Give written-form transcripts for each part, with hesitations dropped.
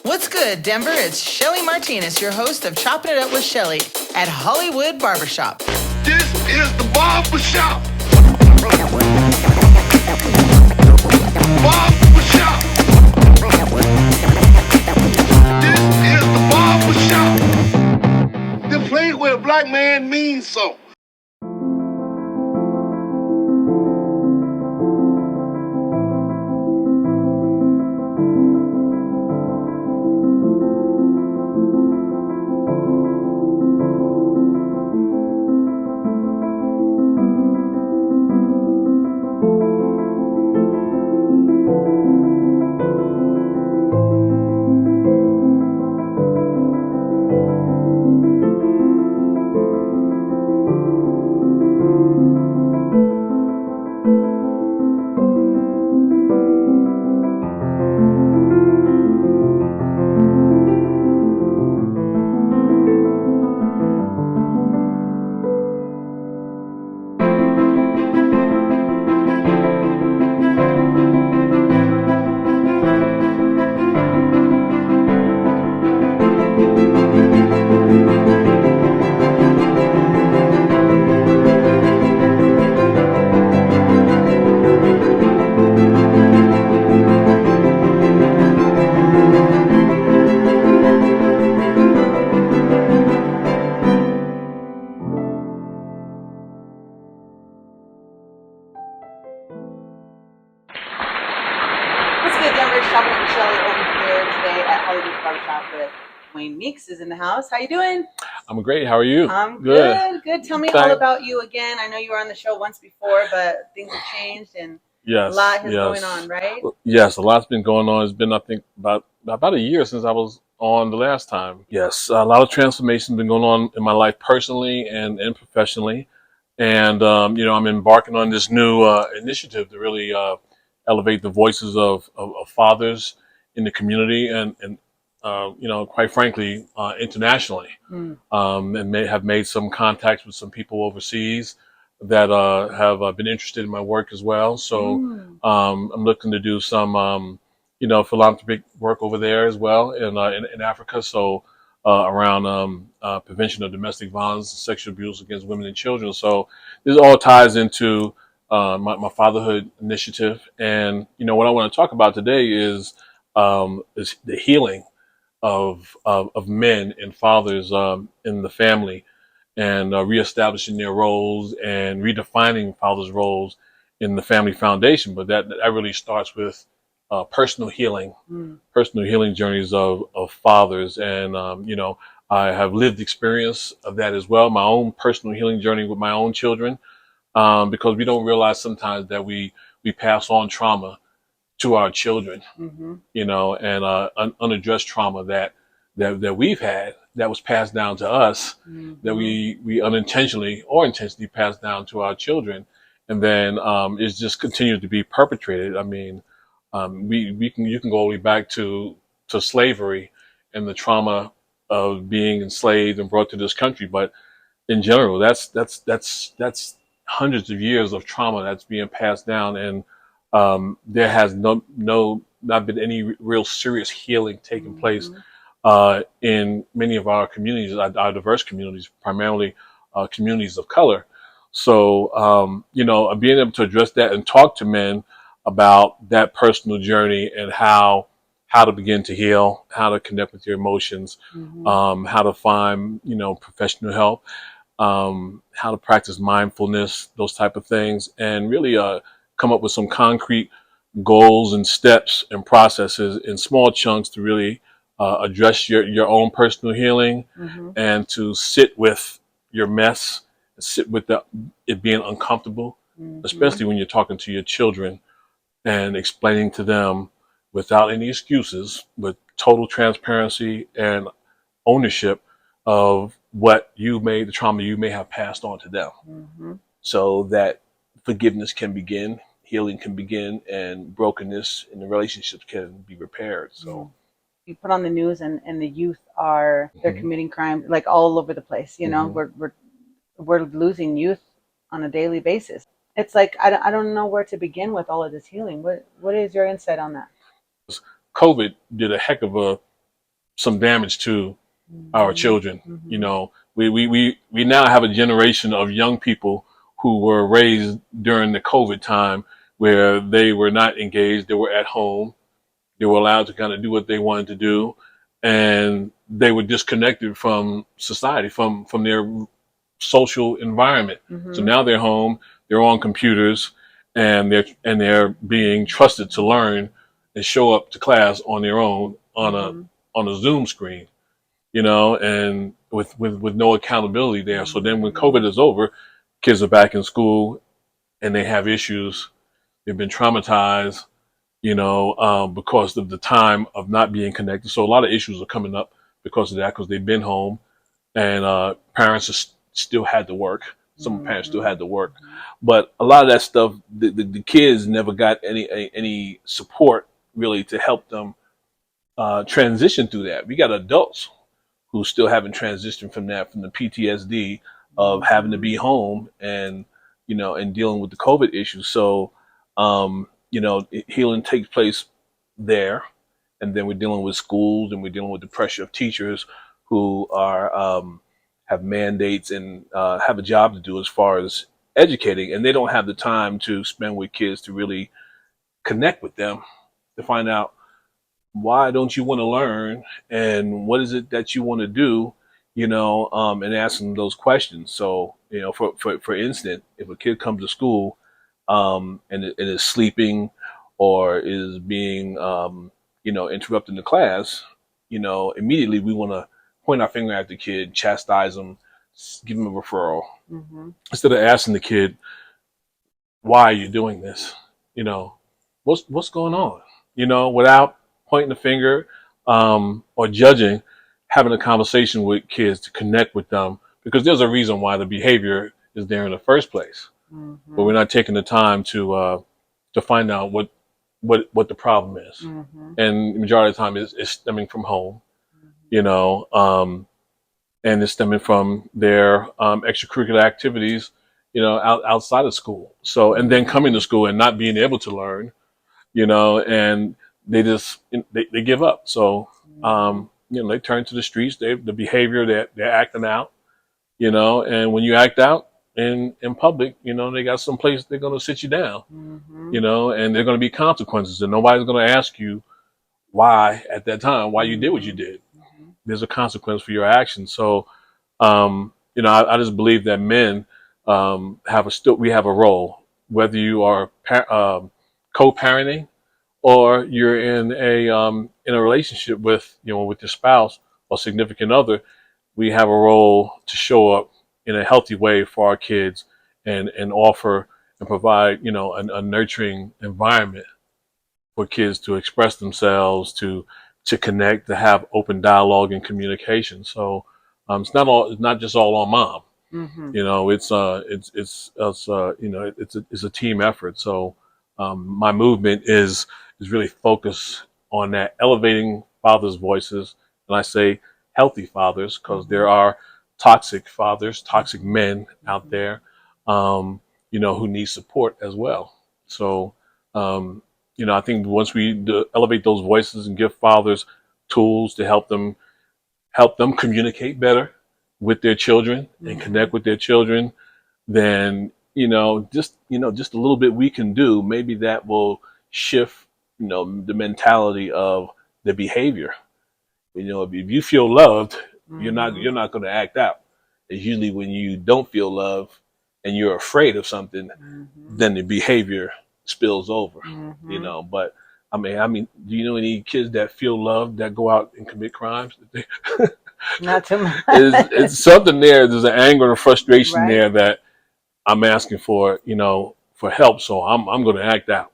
What's good, Denver? It's Shelly Martinez, your host of Chopping It Up with Shelly at Hollywood Barbershop. This is the barbershop. Barbershop. This is the barbershop. The place where a black man means so. What's good, Denver? Chopping It with Shelly over here today at Hollywood Barbershop with Dwayne Meeks is in the house. How you doing? I'm great. How are you? I'm good. Tell me all Thanks. about you again. I know you were on the show once before, but things have changed and a lot has going on, right? Yes, a lot's been going on. It's been, I think, about a year since I was on the last time. Yes, a lot of transformation been going on in my life personally and professionally. And, I'm embarking on this new initiative to really elevate the voices of fathers in the community and quite frankly, internationally. And may have made some contacts with some people overseas that have been interested in my work as well. So I'm looking to do some, philanthropic work over there as well in Africa. So around prevention of domestic violence and sexual abuse against women and children. So this all ties into my fatherhood initiative. And, what I want to talk about today is the healing of men and fathers in the family and reestablishing their roles and redefining fathers' roles in the family foundation. But that really starts with personal healing journeys of fathers. And, I have lived experience of that as well, my own personal healing journey with my own children, because we don't realize sometimes that we pass on trauma to our children, and unaddressed trauma that we've had that was passed down to us, that we unintentionally or intentionally passed down to our children, and then it's just continued to be perpetrated. I mean, you can go all the way back to slavery and the trauma of being enslaved and brought to this country, but in general, that's hundreds of years of trauma that's being passed down, and there has not been any real serious healing taking place in many of our communities, our diverse communities, primarily communities of color. So, being able to address that and talk to men about that personal journey and how to begin to heal, how to connect with your emotions, how to find, professional help, how to practice mindfulness, those type of things, and really come up with some concrete goals and steps and processes in small chunks to really address your own personal healing and to sit with your mess, sit with it being uncomfortable, especially when you're talking to your children and explaining to them without any excuses, with total transparency and ownership of the trauma you may have passed on to them, so that forgiveness can begin, healing can begin, and brokenness in the relationships can be repaired. So you put on the news and the youth they're committing crime like all over the place. We're losing youth on a daily basis. It's like I don't know where to begin with all of this healing. What is your insight on that? COVID did a heck of some damage to our Mm-hmm. children. You Mm-hmm. know, we now have a generation of young people who were raised during the COVID time where they were not engaged, they were at home, they were allowed to kind of do what they wanted to do, and they were disconnected from society, from their social environment. So Mm-hmm. now they're home, they're on computers, and they're being trusted to learn and show up to class on their own Mm-hmm. on a Zoom screen, you know, and with no accountability there. So then when Mm-hmm. COVID is over, kids are back in school and they have issues. They've been traumatized, you know, because of the time of not being connected. So a lot of issues are coming up because of that, because they've been home and parents still had to work. Some parents still Mm-hmm. had to work, but a lot of that stuff, the kids never got any support really to help them transition through that. We got adults who still haven't transitioned from that, from the PTSD of having to Mm-hmm. be home and, you know, and dealing with the COVID issue. So, you know, healing takes place there, and then we're dealing with schools and we're dealing with the pressure of teachers who are have mandates and have a job to do as far as educating, and they don't have the time to spend with kids to really connect with them to find out why don't you want to learn and what is it that you want to do, you know, and asking those questions. So, you know, for instance, if a kid comes to school and is sleeping or is being you know, interrupting the class, you know, immediately we want to point our finger at the kid, chastise them, give them a referral, Mm-hmm. instead of asking the kid, why are you doing this? You know, what's going on? You know, without pointing the finger or judging, having a conversation with kids to connect with them, because there's a reason why the behavior is there in the first place. But Mm-hmm. we're not taking the time to find out what the problem is, Mm-hmm. and the majority of the time is stemming from home. You Mm-hmm. know, and it's stemming from their extracurricular activities, you know, outside of school. So, and then coming to Mm-hmm. school and not being able to learn, you know, and they give up. So, Mm-hmm. you know, they turn to the streets. The behavior that they're acting out, you know, and when you act out in public, you know, they got some place they're going to sit you down, Mm-hmm. you know, and there are going to be consequences, and nobody's going to ask you why at that time, why you did what you Mm-hmm. did. Mm-hmm. There's a consequence for your actions. So, you know, I just believe that men we have a role, whether you are co-parenting or you're in a relationship with, you know, with your spouse or significant other. We have a role to show up in a healthy way for our kids and offer and provide, you know, a nurturing environment for kids to express themselves, to connect, to have open dialogue and communication. So it's not just all on mom. Mm-hmm. You know, you know, it's a team effort. So my movement is really focused on that, elevating fathers' voices, and I say healthy fathers, because Mm-hmm. there are toxic fathers, toxic Mm-hmm. men out Mm-hmm. there, you know, who need support as well. So um, you know, I think once we elevate those voices and give fathers tools to help them communicate better with their children and Mm-hmm. connect with their children, then, you know, just a little bit we can do, maybe that will shift, you know, the mentality of the behavior. You know, if you feel loved, Mm-hmm. you're not going to act out. It's usually when you don't feel love and you're afraid of something, Mm-hmm. then the behavior spills over. You Mm-hmm. know, but do you know any kids that feel loved that go out and commit crimes? Not too It's much. something there. There's an anger and frustration Right. there that I'm asking for, you know, for help. So I'm going to act out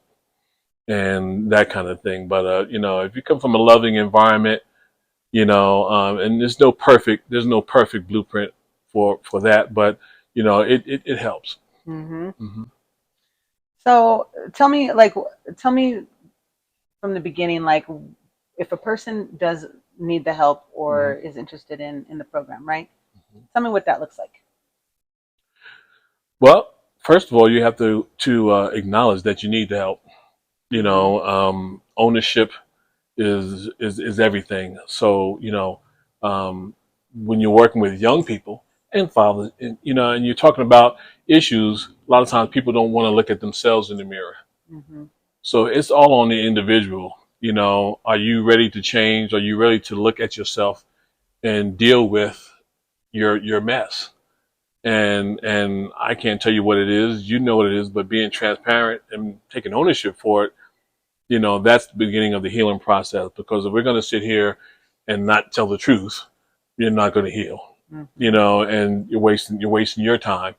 and that kind of thing. But you know, if you come from a loving environment, you know, and there's no perfect blueprint for that, but you know, it helps. Mm-hmm. Hmm. So tell me from the beginning, like if a person does need the help Hmm. or is interested in the program, right? Tell me what that looks like. Well, first of all, you have to acknowledge that you need the help. You Mm-hmm. know, ownership is everything. So when you're working with young people and fathers, and, and you're talking about issues, a lot of times people don't want to look at themselves in the mirror. Mm-hmm. So it's all on the individual. Are you ready to change? Are you ready to look at yourself and deal with your mess? And I can't tell you what it is. You know what it is, but being transparent and taking ownership for it, that's the beginning of the healing process. Because if we're going to sit here and not tell the truth, you're not going to heal. Mm-hmm. And you're wasting your time,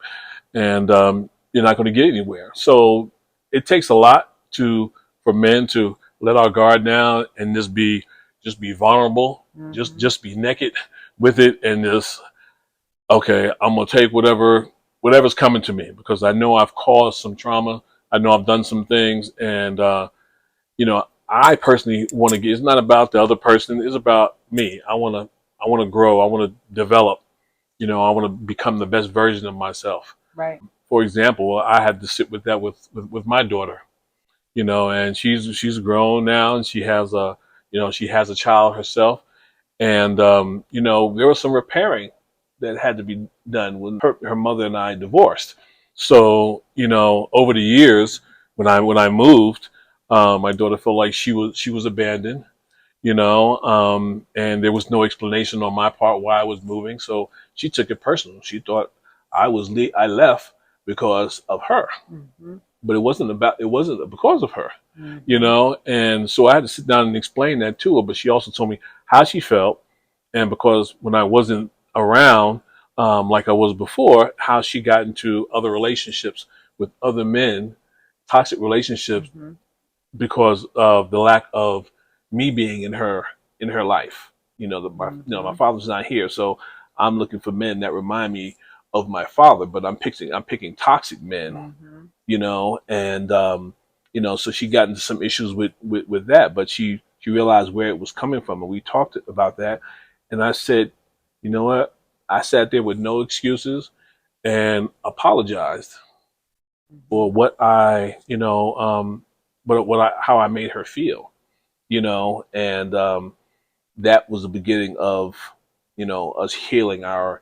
and you're not going to get anywhere. So it takes a lot for men to let our guard down and just be vulnerable, just Mm-hmm. just be naked with it, and just, okay, I'm gonna take whatever's coming to me, because I know I've caused some trauma. I know I've done some things, and I personally want to get. It's not about the other person. It's about me. I want to grow. I want to develop. I want to become the best version of myself. Right. For example, I had to sit with that with my daughter. And she's grown now, and she has a child herself. And there was some repairing that had to be done when her mother and I divorced. So over the years, when I moved, my daughter felt like she was abandoned. And there was no explanation on my part why I was moving. So she took it personal. She thought I left because of her, Mm-hmm. but it wasn't because of her. Mm-hmm. And so I had to sit down and explain that to her. But she also told me how she felt, and because when I wasn't around, like I was before, how she got into other relationships with other men, toxic relationships, Mm-hmm. because of the lack of me being in her life. My Mm-hmm. father's not here, so I'm looking for men that remind me of my father, but I'm picking toxic men. Mm-hmm. And so she got into some issues with that, but she realized where it was coming from, and we talked about that. And I said, you know what? I sat there with no excuses and apologized Mm-hmm. for what I, how I made her feel, and that was the beginning of, us healing our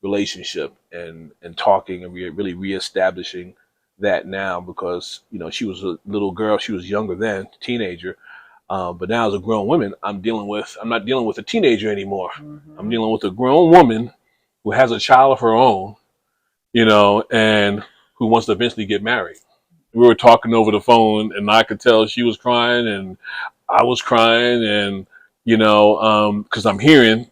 relationship, and talking, and really reestablishing that now, because, she was a little girl. She was younger then, teenager. But now, as a grown woman, I'm not dealing with a teenager anymore. I'm Mm-hmm. dealing with a grown woman who has a child of her own, and who wants to eventually get married. We were talking over the phone, and I could tell she was crying, and I was crying, and because I'm hearing,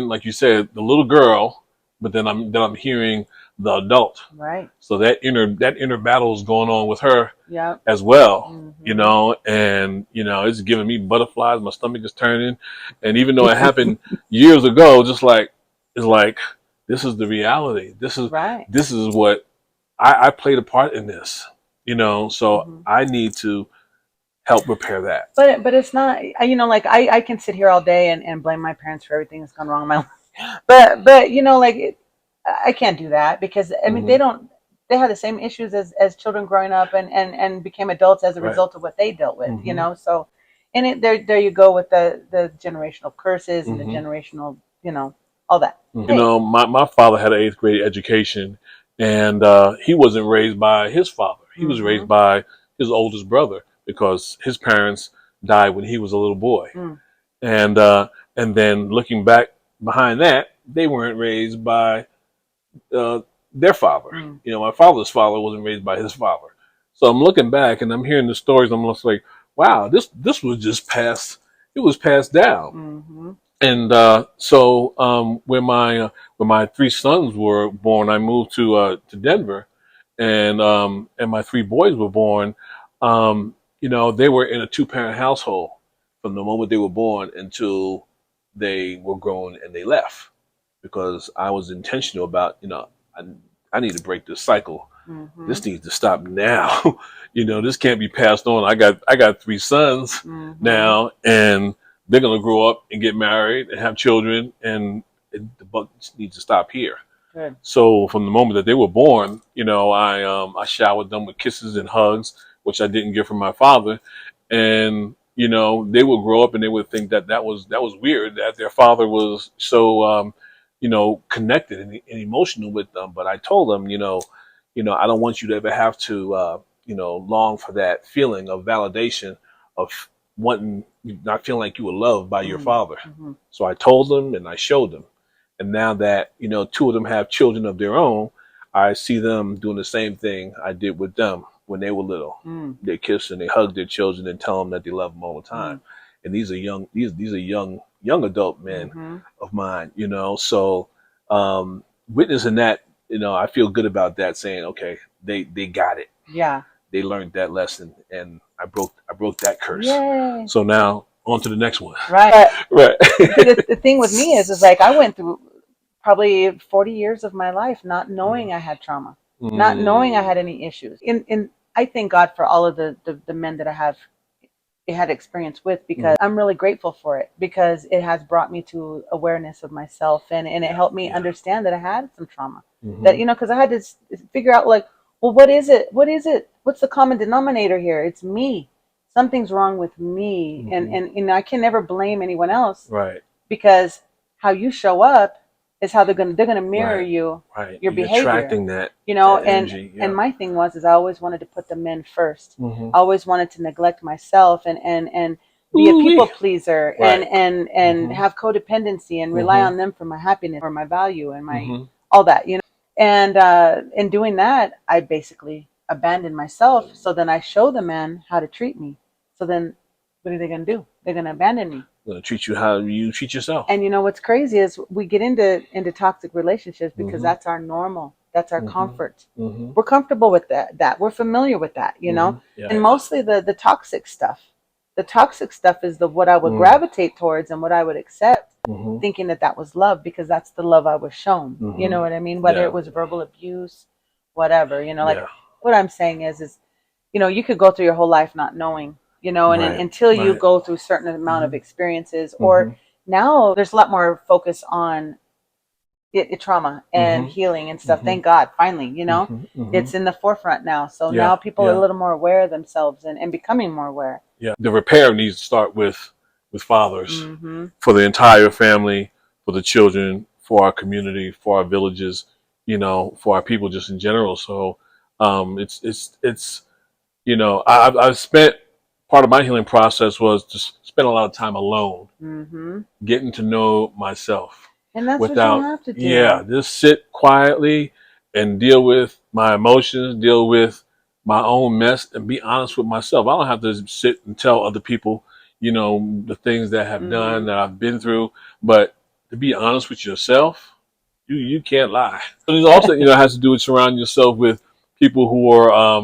like you said, the little girl, but then I'm hearing the adult. Right. So that inner battle is going on with her Yep. as well. Mm-hmm. And it's giving me butterflies. My stomach is turning, and even though it happened years ago, just like it's like, this is the reality. This is Right. this is what I played a part in this. So Mm-hmm. I need to help repair that. But it's not, like I can sit here all day and blame my parents for everything that's gone wrong in my life. But I can't do that, because I mean Hmm. they had the same issues as children growing up, and became adults as a Right. result of what they dealt with. Hmm. So, and there you go with the generational curses and the Hmm. generational, all that. Hey. My father had an eighth grade education, and he wasn't raised by his father. He was Mm-hmm. raised by his oldest brother, because his parents died when he was a little boy. Mm. And then looking back behind that, they weren't raised by uh, their father. Mm. My father's father wasn't raised by his father. So I'm looking back, and I'm hearing the stories. I'm just like, wow, this was just passed. It was passed down. Mm-hmm. And so when my three sons were born, I moved to Denver, and my three boys were born. They were in a two-parent household from the moment they were born until they were grown and they left, because I was intentional about, I need to break this cycle. Mm-hmm. This needs to stop now. This can't be passed on. I got three sons Mm-hmm. now, and they're gonna grow up and get married and have children, and the buck needs to stop here. Good. So from the moment that they were born, I showered them with kisses and hugs, which I didn't get from my father, and you know, they would grow up and they would think that that was weird that their father was so, you know, connected and emotional with them. But I told them, you know, I don't want you to ever have to, you know, long for that feeling of validation of wanting, not feeling like you were loved by your father. Mm-hmm. So I told them and I showed them. And now that, you know, two of them have children of their own, I see them doing the same thing I did with them when they were little. Mm. They kiss and they hug their children and tell them that they love them all the time. Mm. And these are these are young adult men Mm-hmm. of mine, you know. So witnessing that, you know, I feel good about that, saying, okay, they got it. Yeah. They learned that lesson, and I broke that curse. Yay. So now on to the next one. Right. Right. The thing with me is like I went through probably 40 years of my life not knowing I had trauma, not knowing I had any issues. And I thank God for all of the men that I have had experience with, because I'm really grateful for it, because it has brought me to awareness of myself, and it helped me understand that I had some trauma. That, you know, because I had to figure out, like, well, what is it? What is it? What's the common denominator here? It's me. Something's wrong with me. And you know, I can never blame anyone else, Right. because how you show up is how they're gonna mirror Right. you, Right. your You're behavior. attracting that, You know, that energy. and my thing was is I always wanted to put the men first. Mm-hmm. I always wanted to neglect myself and be a people pleaser, Right. and have codependency and rely on them for my happiness, for my value, and my all that, you know. And in doing that, I basically abandoned myself. So then I show the man how to treat me. So then what are they going to do? They're going to abandon me. Gonna treat you how you treat yourself. And you know what's crazy is we get into toxic relationships because that's our normal, that's our comfort. We're comfortable with that we're familiar with that, you know. Yeah. And mostly the toxic stuff, is the what I would gravitate towards and what I would accept, thinking that was love, because that's the love I was shown. You know what I mean? Whether it was verbal abuse, whatever, you know. Like, what I'm saying is you know, you could go through your whole life not knowing, you know, and until you go through a certain amount of experiences, or now there's a lot more focus on trauma and healing and stuff. Thank God, finally, you know, it's in the forefront now. So now people are a little more aware of themselves and becoming more aware. Yeah, the repair needs to start with fathers, for the entire family, for the children, for our community, for our villages, you know, for our people just in general. So it's you know, I've spent, part of my healing process was to spend a lot of time alone, getting to know myself. And that's Without, what you have to do. yeah, just sit quietly and deal with my emotions, deal with my own mess, and be honest with myself. I don't have to sit and tell other people, you know, the things that I have done, that I've been through, but to be honest with yourself, you can't lie. But it also, you know, has to do with surrounding yourself with people who are,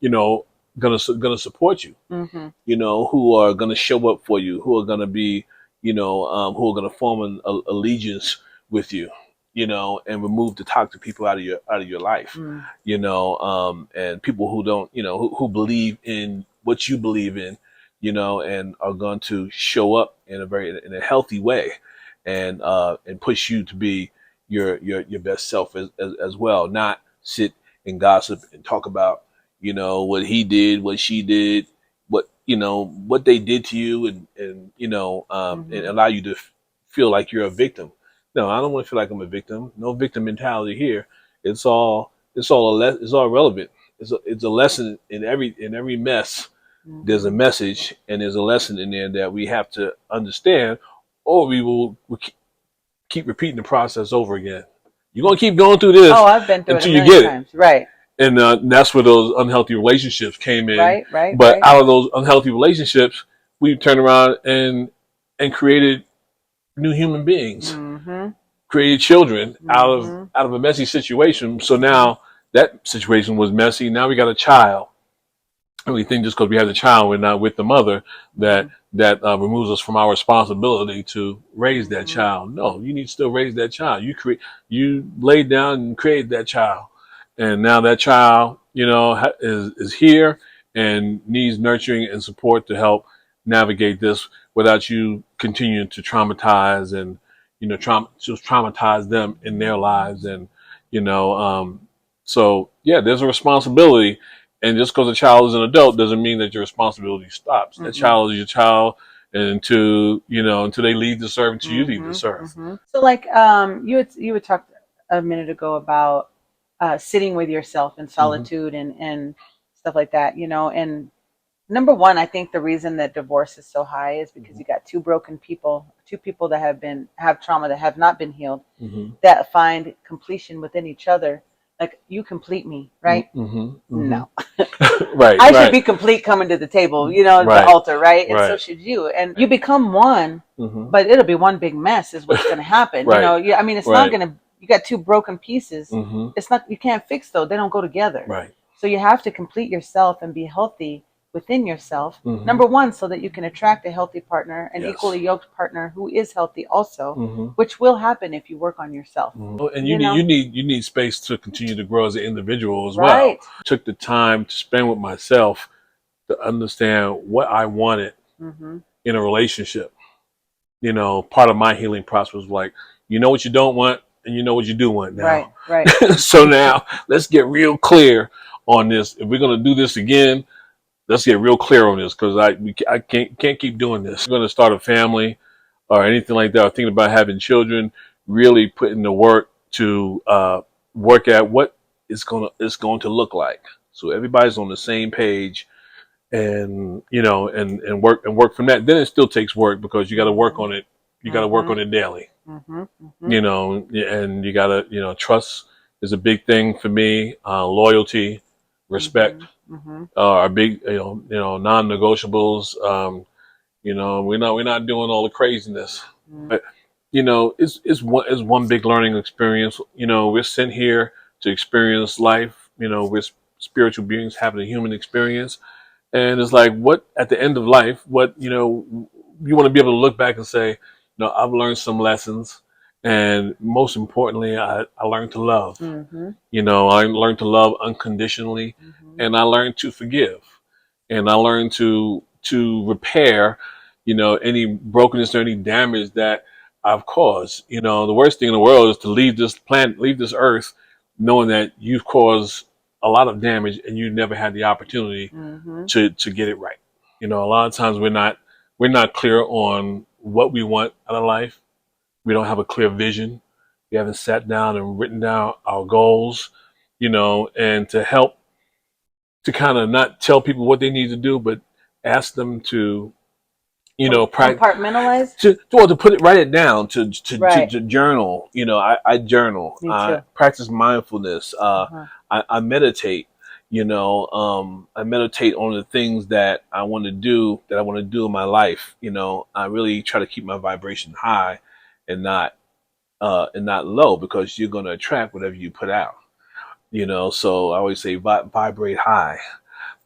you know, gonna support you, you know, who are gonna show up for you, who are gonna be, you know, who are gonna form an allegiance with you, you know, and remove the toxic people out of your life, you know, and people who don't, you know, who believe in what you believe in, you know, and are going to show up in a healthy way, and push you to be your best self as well. Not sit and gossip and talk about, you know, what he did, what she did, what, you know, what they did to you, and you know, and allow you to feel like you're a victim. No, I don't want to feel like I'm a victim. No victim mentality here. It's all it's all relevant. It's a lesson in every mess. There's a message, and there's a lesson in there that we have to understand, or we'll keep repeating the process over again. You're gonna keep going through this. Oh, I've been through it a until you million get it. times. Right. And that's where those unhealthy relationships came in. Right. But out of those unhealthy relationships, we turned around and created new human beings, created children out of a messy situation. So now that situation was messy. Now we got a child, and we think just because we have the child, we're not with the mother, that removes us from our responsibility to raise that child. No, you need to still raise that child. You laid down and created that child, and now that child, you know, is here and needs nurturing and support to help navigate this without you continuing to traumatize and, you know, just traumatize them in their lives. And, you know, so yeah, there's a responsibility, And just because a child is an adult doesn't mean that your responsibility stops. That child is your child, and until they leave this earth, until you leave this earth. So, like, you had talked a minute ago about sitting with yourself in solitude and stuff like that. And number one, I think the reason that divorce is so high is because you got two broken people, two people that have trauma that have not been healed, that find completion within each other. Like, you complete me, right? No. Right. I should be complete coming to the table, the altar, right? And so Right. should you. And you become one, but it'll be one big mess is what's going to happen. Right. I mean, it's not going to, you got two broken pieces. It's not, you can't fix those. They don't go together. Right. So you have to complete yourself and be healthy within yourself. Number one, so that you can attract a healthy partner, an equally yoked partner who is healthy also, which will happen if you work on yourself. And you need space to continue to grow as an individual as well. Took the time to spend with myself to understand what I wanted in a relationship. Part of my healing process was like, what you don't want and you know what you do want now. Right. So now let's get real clear on this. If we're gonna do this again, let's get real clear on this, because I can't keep doing this. We're going to start a family or anything like that, or thinking about having children, really putting the work to work at what it's going to look like. So everybody's on the same page, and and work from that. Then it still takes work, because you got to work on it. You got to work on it daily. And you got to trust is a big thing for me. Loyalty, respect. Are big, non-negotiables. We're not doing all the craziness, but it's one big learning experience. We're sent here to experience life. We're spiritual beings having a human experience, and it's like, what at the end of life, what you want to be able to look back and say, I've learned some lessons, and most importantly, I learned to love. I learned to love unconditionally, and I learned to forgive, and I learned to repair, any brokenness or any damage that I've caused. The worst thing in the world is to leave this planet, leave this earth, knowing that you've caused a lot of damage and you never had the opportunity to get it right. A lot of times we're not clear on what we want out of life. We don't have a clear vision. We haven't sat down and written down our goals, and to help to kind of not tell people what they need to do, but ask them to, compartmentalize, to write it down, to journal. I journal. I practice mindfulness. I meditate. I meditate on the things that I want to do, in my life. I really try to keep my vibration high and not low, because you're going to attract whatever you put out. So I always say vibrate high.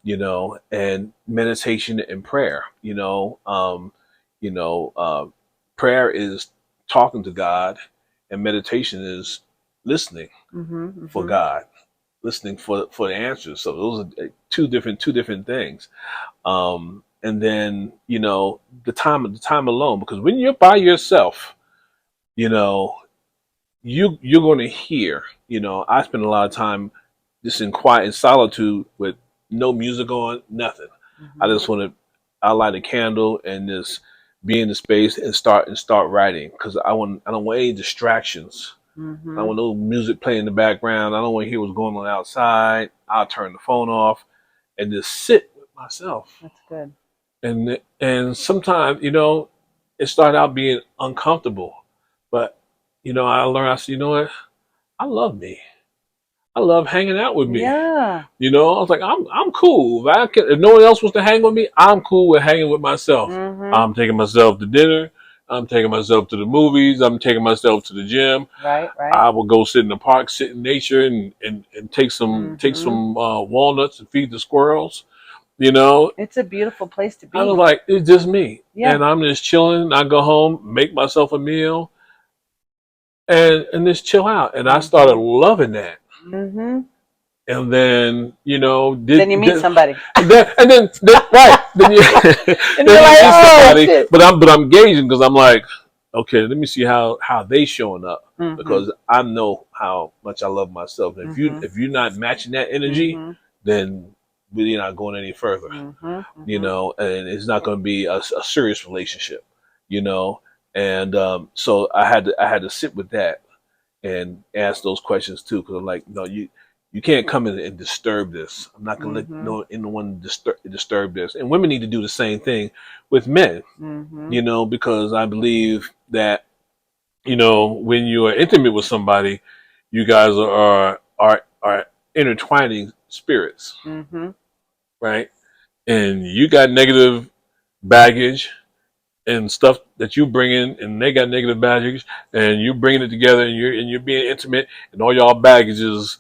And meditation and prayer. Prayer is talking to God, and meditation is listening for God, listening for the answers. So those are two different things. And then the time alone, because when you're by yourself, you're going to hear. I spend a lot of time just in quiet, in solitude, with no music on, nothing. I just I light a candle and just be in the space and start writing, because I don't want any distractions. I don't want no music playing in the background. I don't want to hear what's going on outside. I'll turn the phone off and just sit with myself. That's good. And sometimes, it started out being uncomfortable, but I learned, I said, you know what? I love me. I love hanging out with me. Yeah. I was like, I'm cool. If no one else wants to hang with me, I'm cool with hanging with myself. I'm taking myself to dinner. I'm taking myself to the movies. I'm taking myself to the gym. Right. I will go sit in the park, sit in nature, and take some walnuts and feed the squirrels. It's a beautiful place to be. I was like, it's just me. Yeah. And I'm just chilling. I go home, make myself a meal, and just chill out. And I started loving that. And then then you meet somebody, and then right, then you, and you're like, somebody, shit. but I'm gauging, because I'm like, okay, let me see how they showing up, because I know how much I love myself. And if you're not matching that energy, then really not going any further, you know, and it's not going to be a serious relationship, you know. And so I had to sit with that and ask those questions too, because I'm like, no, you can't come in and disturb this. I'm not going to let anyone disturb this. And women need to do the same thing with men, you know, because I believe that, you know, when you are intimate with somebody, you guys are intertwining spirits, right? And you got negative baggage and stuff that you bring in, and they got negative baggage, and you bringing it together, and you're being intimate, and all y'all baggage is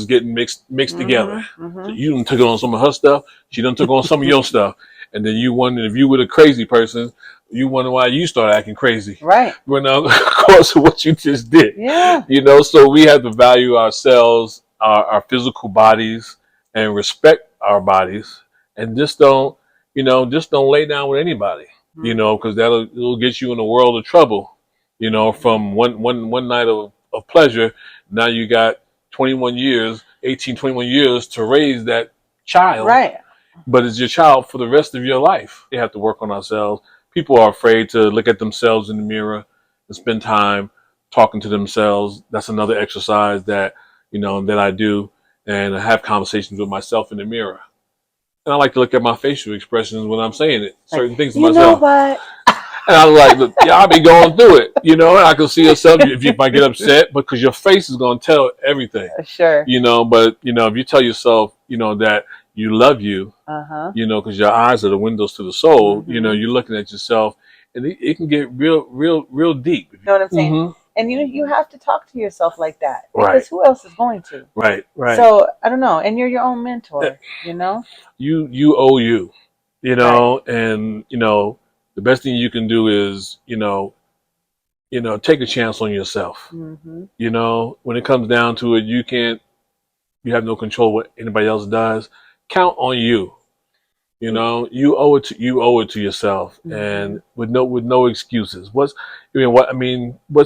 getting mixed together. So you done took on some of her stuff, she done took on some of your stuff, and then you wonder if you were a crazy person, you wonder why you started acting crazy, Right? But now, because of what you just did, Yeah. you know. So we have to value ourselves, our physical bodies, and respect our bodies, and just don't, you know, just don't lay down with anybody, you know, because it'll get you in a world of trouble, you know, from one night of pleasure. Now you got 21 years, 18, 21 years to raise that child, Right. but it's your child for the rest of your life. We have to work on ourselves. People are afraid to look at themselves in the mirror and spend time talking to themselves. That's another exercise that, you know, that I do, and I have conversations with myself in the mirror. And I like to look at my facial expressions when I'm saying it, Like, certain things to you know myself. what? And I was like, look, yeah, I'll be going through it, you know, and I can see yourself if I get upset, because your face is going to tell everything, Sure. you know. But, you know, if you tell yourself, you know, that you love you, you know, because your eyes are the windows to the soul, you know, you're looking at yourself, and it can get real deep. You know what I'm saying? And you have to talk to yourself like that, because Right. who else is going to? Right. So I don't know. And you're your own mentor, you know? You owe you, you know, and, you know, the best thing you can do is, you know, take a chance on yourself. You know, when it comes down to it, you have no control what anybody else does. Count on you. You know, you owe it to yourself, and with no excuses. What's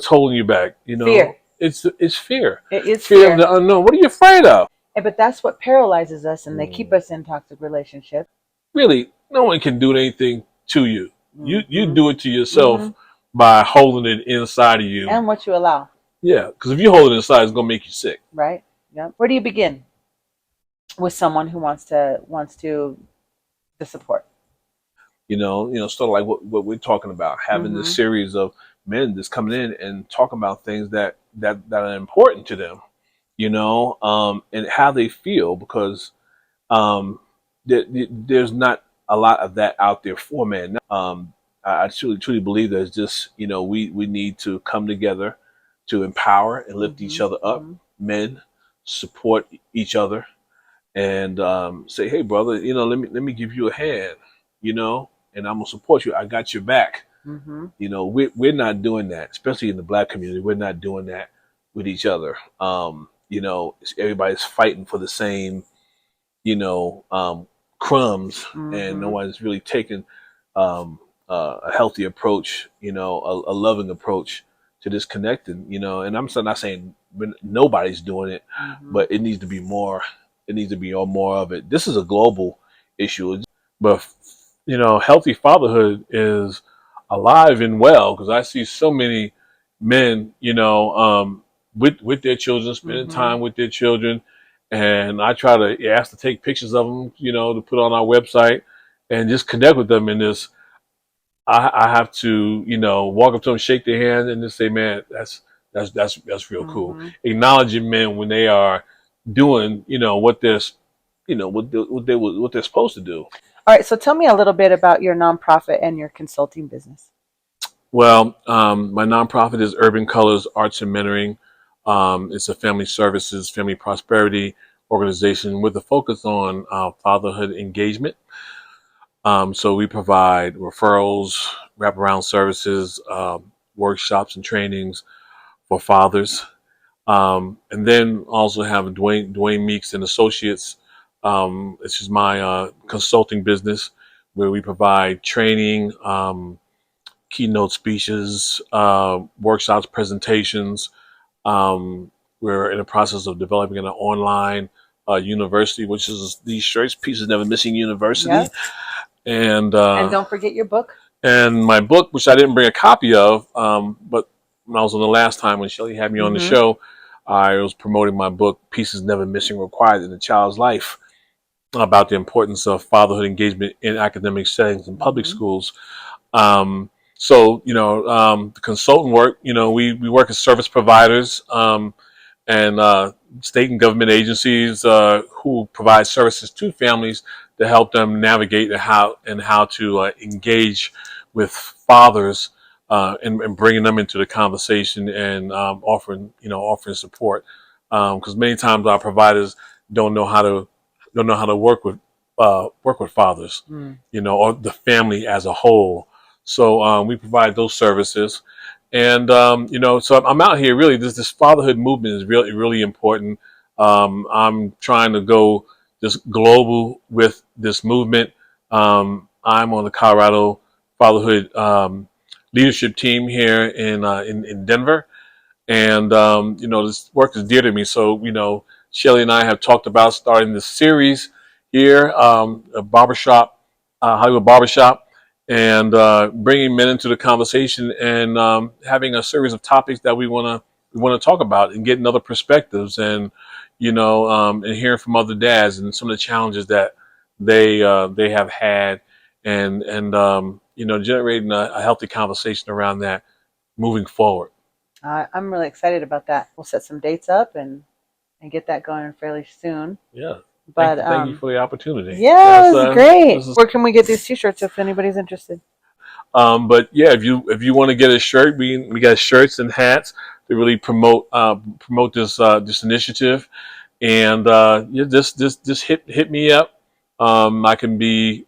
holding you back? You know, Fear. It's fear. It is Fear of the unknown. What are you afraid of? But that's what paralyzes us, and they keep us in toxic relationships. Really, no one can do anything to you. You do it to yourself by holding it inside of you. And what you allow. Yeah, because if you hold it inside, it's gonna make you sick. Right? Yeah. Where do you begin with someone who wants to the support? You know, sort of like what we're talking about, having this series of men that's coming in and talking about things that are important to them, you know, and how they feel, because there's not a lot of that out there for men. I truly believe that it's just, you know, we need to come together to empower and lift each other up. Men support each other, and say, hey, brother, you know, let me give you a hand, you know, and I'm gonna support you. I got your back. You know, we're not doing that, especially in the Black community. We're not doing that with each other. You know, everybody's fighting for the same, you know, crumbs, and no one's really taking a healthy approach, you know, a loving approach to this connecting, you know. And I'm not saying nobody's doing it, but it needs to be more. It needs to be more of it. This is a global issue, but, you know, healthy fatherhood is alive and well, because I see so many men, you know, with their children, spending time with their children, and I try to ask to take pictures of them, you know, to put on our website and just connect with them in this. I have to, you know, walk up to them, shake their hand, and just say, "Man, that's real cool." Acknowledging men when they are doing, you know, what they're, you know, what they're supposed to do. All right. So tell me a little bit about your nonprofit and your consulting business. Well, my nonprofit is Urban Colors Arts and Mentoring. It's a family services, family prosperity organization with a focus on fatherhood engagement. So we provide referrals, wraparound services, workshops, and trainings for fathers. And then also have Dwayne Meeks and Associates. This is my consulting business, where we provide training, keynote speeches, workshops, presentations. We're in the process of developing an online University, which is these shirts, Pieces Never Missing University. Yes. And don't forget your book. And my book, which I didn't bring a copy of, but when I was on the last time when Shelly had me on the show, I was promoting my book, Pieces Never Missing Required in a Child's Life, about the importance of fatherhood engagement in academic settings in public schools. So, the consultant work, we work as service providers and state and government agencies who provide services to families to help them navigate how to engage with fathers and bringing them into the conversation and offering support because many times our providers don't know how to work with fathers, or the family as a whole. So we provide those services. And so I'm out here. Really, this fatherhood movement is really, really important. I'm trying to go just global with this movement. I'm on the Colorado Fatherhood leadership team here in Denver, and this work is dear to me. So Shelly and I have talked about starting this series here, a barbershop, Hollywood barbershop, and bringing men into the conversation and having a series of topics that we want to talk about and getting other perspectives and and hearing from other dads and some of the challenges that they have had and generating a healthy conversation around that moving forward. I'm really excited about that. We'll set some dates up and get that going fairly soon. Yeah. But thank you for the opportunity. Yeah, it's great. Where can we get these T-shirts if anybody's interested? But yeah, if you want to get a shirt, we got shirts and hats to really promote this initiative, and just hit me up. I can be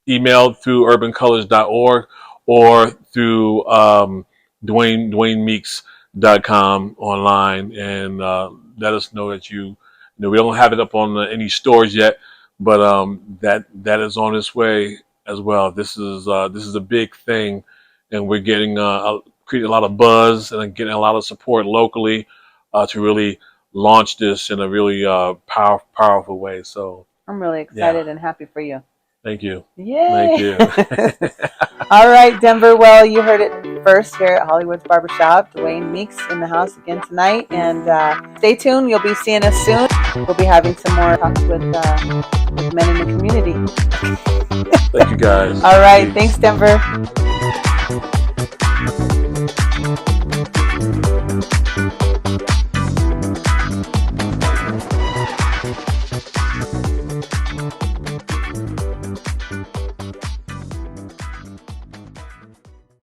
emailed through urbancolors.org or through DwayneMeeks.com online, and let us know that we don't have it up on any stores yet, but that is on its way as well. This is a big thing, and we're getting creating a lot of buzz and getting a lot of support locally to really launch this in a really powerful way. So I'm really excited and happy for you. Thank you. Yay! Thank you. All right, Denver. Well, you heard it first here at Hollywood's Barbershop. Dwayne Meeks in the house again tonight. And stay tuned. You'll be seeing us soon. We'll be having some more talks with men in the community. Thank you, guys. All right. Thanks, Denver.